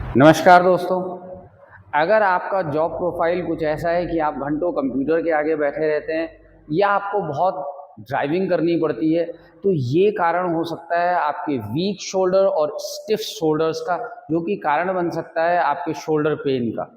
नमस्कार दोस्तों। अगर आपका जॉब प्रोफाइल कुछ ऐसा है कि आप घंटों कंप्यूटर के आगे बैठे रहते हैं या आपको बहुत ड्राइविंग करनी पड़ती है, तो ये कारण हो सकता है आपके वीक शोल्डर और स्टिफ शोल्डर्स का, जो कि कारण बन सकता है आपके शोल्डर पेन का।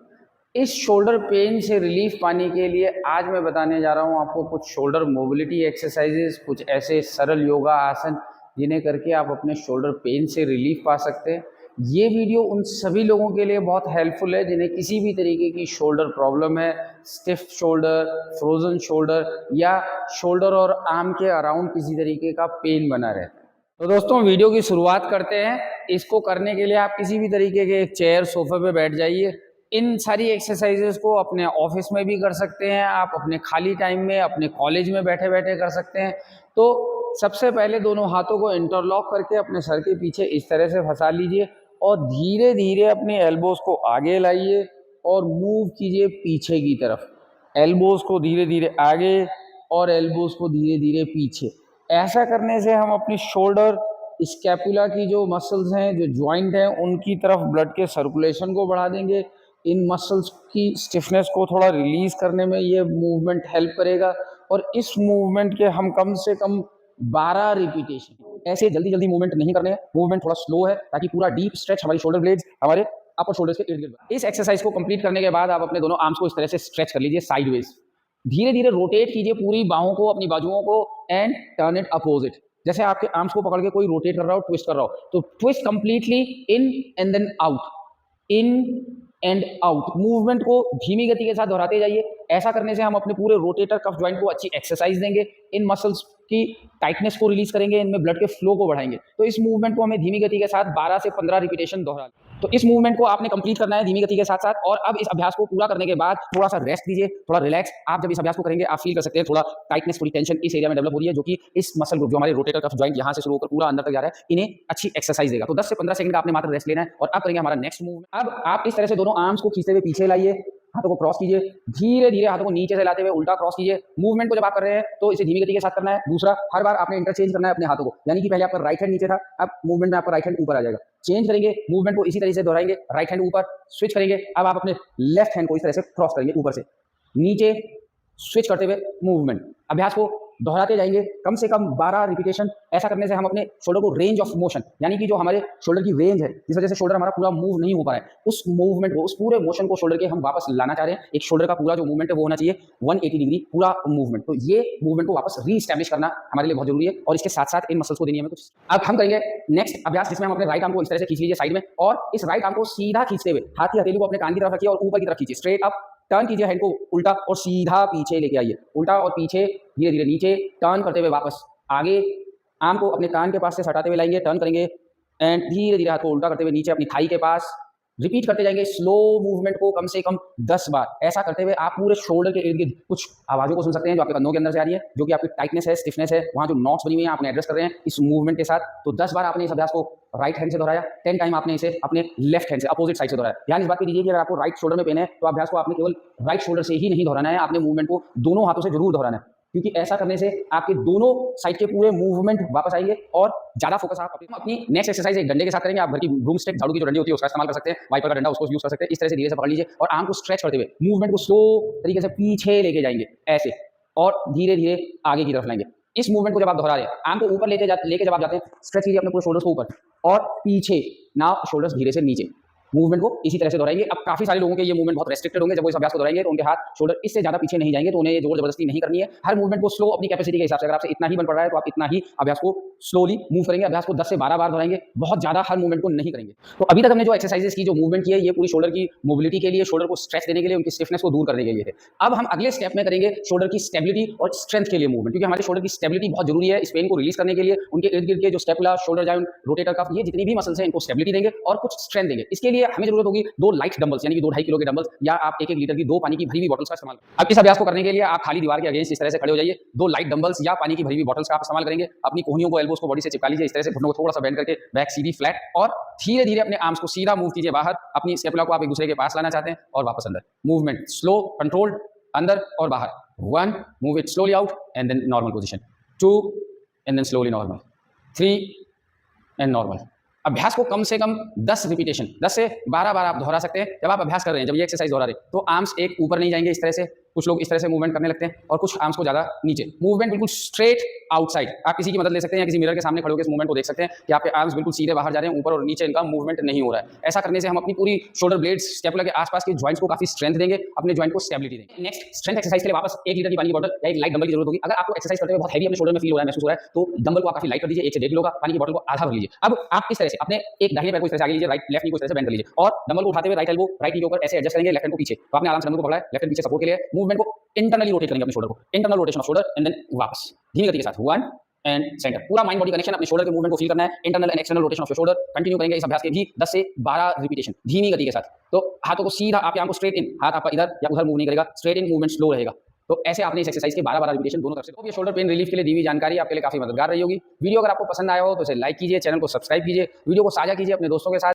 इस शोल्डर पेन से रिलीफ पाने के लिए आज मैं बताने जा रहा हूँ आपको कुछ शोल्डर मोबिलिटी एक्सरसाइजेस, कुछ ऐसे सरल योगा आसन जिन्हें करके आप अपने शोल्डर पेन से रिलीफ पा सकते हैं। ये वीडियो उन सभी लोगों के लिए बहुत हेल्पफुल है जिन्हें किसी भी तरीके की शोल्डर प्रॉब्लम है, स्टिफ शोल्डर, फ्रोजन शोल्डर या शोल्डर और आर्म के अराउंड किसी तरीके का पेन बना रहता है। तो दोस्तों, वीडियो की शुरुआत करते हैं। इसको करने के लिए आप किसी भी तरीके के एक चेयर, सोफे पे बैठ जाइए। इन सारी एक्सरसाइजेस को अपने ऑफिस में भी कर सकते हैं, आप अपने खाली टाइम में, अपने कॉलेज में बैठे बैठे कर सकते हैं। तो सबसे पहले दोनों हाथों को इंटरलॉक करके अपने सर के पीछे इस तरह से फंसा लीजिए और धीरे धीरे अपने एल्बोज को आगे लाइए और मूव कीजिए पीछे की तरफ। एल्बोज को धीरे धीरे आगे और एल्बोज को धीरे धीरे पीछे। ऐसा करने से हम अपनी शोल्डर, स्कैपुला की जो मसल्स हैं, जो जॉइंट हैं, उनकी तरफ ब्लड के सर्कुलेशन को बढ़ा देंगे। इन मसल्स की स्टिफनेस को थोड़ा रिलीज करने में ये मूवमेंट हेल्प करेगा और इस मूवमेंट के हम कम से कम 12 रिपीटेशन, ऐसे जल्दी जल्दी मूवमेंट नहीं करने हैं। मूवमेंट थोड़ा स्लो है ताकि पूरा डीप स्ट्रेच हमारी शोल्डर ब्लेड्स हमारे अपर शोल्डर्स के इर्द गिर्द। इस एक्सरसाइज को कंप्लीट करने के बाद आप अपने दोनों आर्म्स को इस तरह से स्ट्रेच कर लीजिए साइडवेज। धीरे धीरे रोटेट कीजिए पूरी बाहों को, अपनी बाजुओं को, एंड टर्न इट अपोजिट। जैसे आपके आर्म्स को पकड़ के कोई रोटेट कर रहा हो, ट्विस्ट कर रहा हो, तो twist completely in and then out, in and out. Movement को धीमी गति के साथ दोहराते जाइए। ऐसा करने से हम अपने पूरे रोटेटर कफ जॉइंट को अच्छी एक्सरसाइज देंगे, इन मसल्स की टाइटनेस को रिलीज करेंगे, इनमें ब्लड के फ्लो को बढ़ाएंगे। तो इस मूवमेंट को हमें धीमी गति के साथ 12 से 15 रिपीटेशन दोहरा। तो इस मूवमेंट को आपने कंप्लीट करना है धीमी गति के साथ साथ। और अब इस अभ्यास को पूरा करने के बाद थोड़ा सा रेस्ट दीजिए, थोड़ा रिलैक्स। आप जब इस अभ्यास को करेंगे आप फील कर सकते हैं थोड़ा टाइटनेस, थोड़ी टेंशन इस एरिया में डेवलप हो रही है, जो कि इस मसल ग्रुप, जो हमारे रोटेटर कफ जॉइंट यहाँ से शुरू होकर पूरा अंदर तक जा रहा है, इन्हें अच्छी एक्सरसाइज देगा। तो 10 से 15 सेकंड का आपने मात्र रेस्ट लेना है और अब करेंगे हमारा नेक्स्ट मूव। अब आप इस तरह से दोनों आर्म्स को खींचते हुए पीछे लाइए, हाथों को क्रॉस कीजिए, धीरे धीरे हाथों को नीचे से लाते हुए उल्टा क्रॉस कीजिए। मूवमेंट को जब आप कर रहे हैं तो इसे धीमी गति के साथ करना है। दूसरा, हर बार आपने इंटरचेंज करना है अपने हाथों को, यानी कि पहले आपका राइट हैंड नीचे था, अब मूवमेंट में आपका राइट हैंड ऊपर आ जाएगा। चेंज करेंगे, मूवमेंट को इसी तरह से दोहराएंगे, राइट हैंड ऊपर, स्विच करेंगे। अब आप अपने लेफ्ट हैंड को इस तरह से क्रॉस करेंगे, ऊपर से नीचे स्विच करते हुए मूवमेंट। अभ्यास को दोहराते जाएंगे कम से कम 12 रिपीटेशन। ऐसा करने से हम अपने शोल्डर को रेंज ऑफ मोशन, यानी कि जो हमारे शोल्डर की रेंज है, जिस वजह से शोल्डर हमारा पूरा मूव नहीं हो पा रहा है, उस मूवमेंट को, उस पूरे मोशन को शोल्डर के हम वापस लाना चाह रहे हैं। एक शोल्डर का पूरा जो मूवमेंट है वो होना चाहिए 180 डिग्री पूरा मूवमेंट। तो ये मूवमेंट को वापस रीस्टैब्लिश करना हमारे लिए बहुत जरूरी है और इसके साथ साथ इन मसल्स को देनी है हमें कुछ। अब हम करेंगे नेक्स्ट अभ्यास, जिसमें हम अपने राइट आर्म को इस तरह से खींच लीजिए साइड में और इस राइट आर्म को सीधा खींचते हुए हाथ की हथेली को अपने कान की तरफ रखिए और ऊपर की तरफ खींचिए, स्ट्रेट अप। टर्न कीजिए हैंड को उल्टा और सीधा पीछे लेके आइए, उल्टा और पीछे, धीरे धीरे नीचे, टर्न करते हुए वापस आगे। आर्म को अपने कान के पास से हटाते हुए लाएंगे, टर्न करेंगे एंड धीरे धीरे हाथ को उल्टा करते हुए नीचे अपनी थाई के पास। रिपीट करते जाएंगे स्लो मूवमेंट को कम से कम 10 बार। ऐसा करते हुए आप पूरे शोल्डर के इर्द गिर्द कुछ आवाज़ों को सुन सकते हैं जो आपके कंधों के अंदर से आ रही है, जो कि आपकी टाइटनेस है, स्टिफनेस है, वहाँ जो नॉट्स बनी हुई है आपने एड्रेस कर रहे हैं इस मूवमेंट के साथ। तो 10 बार आपने इस अभ्यास को राइट हैंड से दोहराया, 10 टाइम आपने इसे अपने लेफ्ट हैंड से अपोजिट साइड से दोहराया। ध्यान इस बात पे दीजिए कि अगर आपको राइट शोल्डर में पेन है तो अभ्यास को आपने केवल राइट शोल्डर से ही नहीं दोहराना है, आपने मूवमेंट को दोनों हाथों से जरूर दोहराना है, क्योंकि ऐसा करने से आपके दोनों साइड के पूरे मूवमेंट वापस आएंगे और ज्यादा फोकस आप अपनी नेक्स्ट एक्सरसाइज एक डंडे के साथ करेंगे। आप घर की ब्रूम स्टिक, झाड़ू की जो डंडी होती है उसका इस्तेमाल कर सकते हैं, वाइपर का डंडा उसको यूज कर सकते हैं। इस तरह से धीरे से पकड़ लीजिए और आर्म को स्ट्रेच करते हुए मूवमेंट को स्लो तरीके से पीछे लेके जाएंगे ऐसे, और धीरे धीरे आगे की तरफ लाएंगे। इस मूवमेंट को जब आप दोहरा रहे हैं, आर्म को ऊपर लेके जब आप जाते हैं, स्ट्रेच कीजिए अपने पूरे शोल्डर्स को ऊपर और पीछे, नाउ शोल्डर्स धीरे से नीचे। मूवमेंट को इसी तरह से दोहराएंगे। अब काफी सारे लोगों के ये मूवमेंट बहुत रेस्ट्रिक्टेड होंगे, जब वो इस अभ्यास को दोहराएंगे तो उनके हाथ शोल्डर इससे ज्यादा पीछे नहीं जाएंगे, तो उन्हें ये जोर जबरदस्ती नहीं करनी है। हर मूवमेंट को स्लो अपनी कैपेसिटी के हिसाब से, अगर आपसे इतना ही बन पड़ रहा है तो आप इतना ही अभ्यास को स्लोली मूव करेंगे। अभ्यास को 10 से 12 बार दोहराएंगे, बहुत ज्यादा हर मूवमेंट को नहीं करेंगे। तो अभी तक हमने जो एक्सरसाइजेस की, जो मूवमेंट की है, ये पूरी शोल्डर की मोबिलिटी के लिए, शोल्डर को स्ट्रेच देने के लिए, उनकी स्टिफनेस को दूर करने के लिए थे। अब हम अगले स्टेप में करेंगे शोल्डर की स्टेबिलिटी और स्ट्रेंथ के लिए मूवमेंट, क्योंकि हमारे शोल्डर की स्टेबिलिटी बहुत जरूरी है। इस पेन को रिलीज करने के लिए उनके इर्द गिर्द के जो स्टेपुला, शोल्डर जॉइंट, रोटेटर कफ, ये जितनी भी मसल्स हैं, इनको स्टेबिलिटी देंगे और कुछ स्ट्रेंथ देंगे। इसके लिए हमें जरूरत होगी 2 लाइट डंबल्स, यानी कि 2-2.5 किलो के डंबल्स, या आप 1-1 लीटर की 2 पानी की भरी हुई बॉटल्स का इस्तेमाल। अब इस अभ्यास को करने के लिए आप खाली दीवार के अगेंस्ट इस तरह से खड़े हो जाइए। 2 लाइट डंबल्स या पानी की भरी हुई बॉटल्स का आप इस्तेमाल करेंगे। अपनी कोहनियों को, एल्बोस को बॉडी से चिपका लीजिए इस तरह से, घुटनों को थोड़ा सा बेंड करके, बैक सीधी फ्लैट, और धीरे धीरे अपने आर्म्स को सीधा मूव कीजिए बाहर। अपनी स्टेपुला को आप एक दूसरे के पास लाना चाहते हैं और वापस अंदर। मूवमेंट स्लो, कंट्रोल्ड, अंदर और बाहर। 1, move it slowly out and then normal position. 2 and then slowly normal. 3 and normal. अभ्यास को कम से कम 10 रिपीटेशन 10 से 12 बार आप दोहरा सकते हैं। जब आप अभ्यास कर रहे हैं, जब ये एक्सरसाइज दोहरा रहे हैं, तो आर्म्स एक ऊपर नहीं जाएंगे इस तरह से, कुछ लोग इस तरह से मूवमेंट करने लगते हैं और कुछ आर्म्स को ज़्यादा नीचे, मूवमेंट बिल्कुल स्ट्रेट आउटसाइड। आप किसी की मदद ले सकते हैं या किसी मिरर के सामने खड़े होकर इस मूवमेंट को देख सकते हैं कि आपके आर्म्स बिल्कुल सीधे बाहर जा रहे हैं, ऊपर और नीचे इनका मूवमेंट नहीं हो रहा है। ऐसा करने से हम अपनी पूरी शोल्डर ब्लेड्स, स्कैपुला के आसपास के जॉइंट्स को काफी स्ट्रेंथ देंगे, अपने जॉइंट को स्टेबिलिटी देंगे। नेक्स्ट, स्ट्रेंथ एक्सरसाइज के लिए वापस 1 लीटर की पानी की बोतल या एक लाइट डंबल की जरूरत होगी। अगर आपको एक्सरसाइज करते हुए बहुत हैवी अपने शोल्डर में फील हो रहा है, महसूस हो रहा है, तो डंबल को आप काफी लाइट कर दीजिए, 1 से 1.5 किलो का, पानी की बोतल को आधा भर लीजिए। अब आप इस तरह से अपने एक दाहिने पैर को इस तरह से आगे लीजिए, राइट लेफ्ट नी को इस तरह से बेंड कर लीजिए और डंबल को उठाते हुए राइट एल्बो राइट नी के ऊपर ऐसे एडजस्ट करेंगे, लेफ्ट हैंड को पीछे। तो आपने आराम से डंबल को पकड़ा है, लेफ्ट हैंड पीछे सपोर्ट के लिए, मूवमेंट को इंटरनली रोटेट करेंगे अपने शोल्डर को, internal rotation of shoulder and then वापस धीमी गति के साथ 1 एंड सेंटर। पूरा माइंड बॉडी कनेक्शन, अपने शोल्डर के मूवमेंट को फील करना है, internal and external rotation of your shoulder. Continue करेंगे इस अभ्यास के भी 10 से 12 रिपीटेशन धीमी गति के साथ। तो हाथों को सीधा, आपके आर्म को स्ट्रेट इन, हाथ आपका इधर या उधर मूव नहीं करेगा, स्ट्रेट इन मूवमेंट स्लो रहेगा। तो ऐसे आपने इस एक्सरसाइज के 12 रिपीटेशन दोनों तरफ से। तो ये शोल्डर पेन रिलीफ के लिए दी हुई जानकारी आपके लिए काफी मददगार रही होगी। वीडियो अगर आपको पसंद आया हो तो इसे लाइक कीजिए, चैनल को सब्सक्राइब कीजिए, वीडियो को साझा कीजिए अपने दोस्तों के साथ।